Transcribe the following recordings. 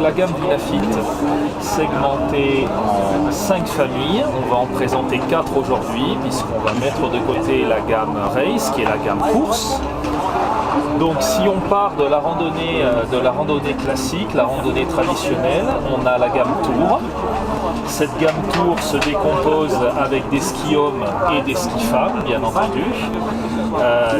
la gamme Dynafit segmentée en 5 familles. On va en présenter 4 aujourd'hui puisqu'on va mettre de côté la gamme Race qui est la gamme course. Donc si on part de la randonnée classique, la randonnée traditionnelle, on a la gamme Tour. Cette gamme Tour se décompose avec des skis hommes et des skis femmes, bien entendu.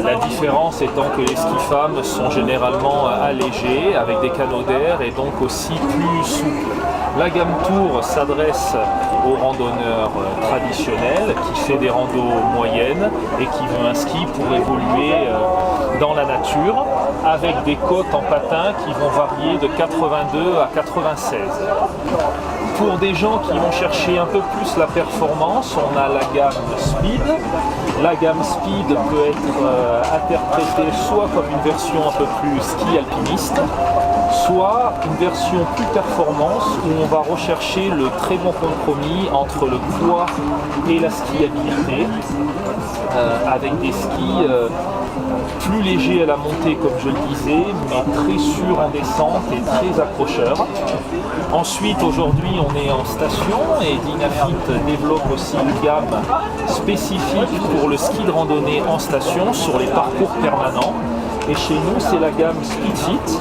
La différence étant que les skis femmes sont généralement allégés avec des canots d'air et donc aussi plus souples. La gamme Tour s'adresse aux randonneurs traditionnels qui fait des randos moyennes et qui veut un ski pour évoluer dans la nature avec des côtes en patin qui vont varier de 82 à 96. Pour des gens qui vont chercher un peu plus la performance, on a la gamme Speed. La gamme Speed peut être interprétée soit comme une version un peu plus ski alpiniste, soit une version plus performance où on va rechercher le très bon compromis entre le poids et la skiabilité, avec des skis plus légers à la montée comme je le disais, mais très sûrs en descente et très accrocheurs. Ensuite, aujourd'hui, on est en station et Dynafit développe aussi une gamme spécifique pour le ski de randonnée en station sur les parcours permanents. Et chez nous, c'est la gamme Speedfit.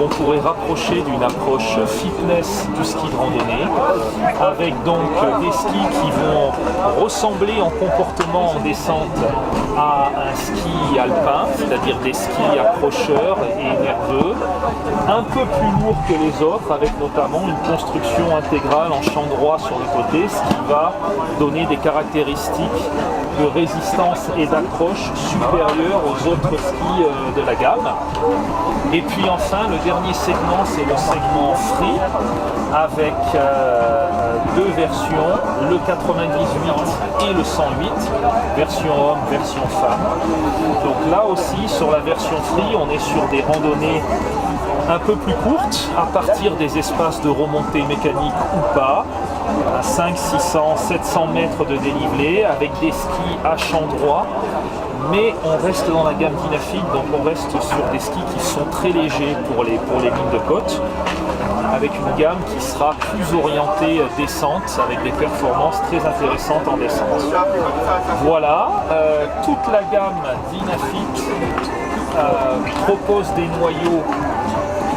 On pourrait rapprocher d'une approche fitness du ski de randonnée, avec donc des skis qui vont ressembler en comportement en descente à un ski alpin, c'est-à-dire des skis accrocheurs et nerveux, un peu plus lourds que les autres, avec notamment une construction intégrale en champ droit sur le côté, ce qui va donner des caractéristiques de résistance et d'accroche supérieures aux autres skis de la gamme. Et puis enfin, le dernier segment, c'est le segment Free, avec deux versions, le 98 et le 108, version homme, version femme. Donc là aussi, sur la version Free, on est sur des randonnées un peu plus courtes, à partir des espaces de remontée mécanique ou pas, à 500, 600, 700 mètres de dénivelé, avec des skis à champ droit. Mais on reste dans la gamme Dynafit, donc on reste sur des skis qui sont très légers pour les lignes de côte, avec une gamme qui sera plus orientée descente, avec des performances très intéressantes en descente. Voilà, toute la gamme Dynafit propose des noyaux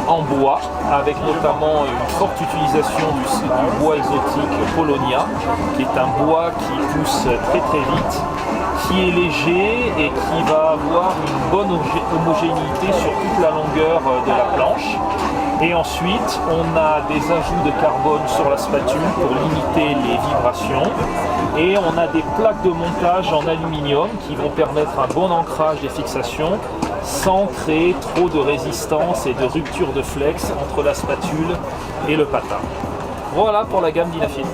en bois, avec notamment une forte utilisation du bois exotique Polonia, qui est un bois qui pousse très très vite, qui est léger et qui va avoir une bonne homogénéité sur toute la longueur de la planche. Et ensuite, on a des ajouts de carbone sur la spatule pour limiter les vibrations. Et on a des plaques de montage en aluminium qui vont permettre un bon ancrage des fixations sans créer trop de résistance et de rupture de flex entre la spatule et le patin. Voilà pour la gamme Dynafit.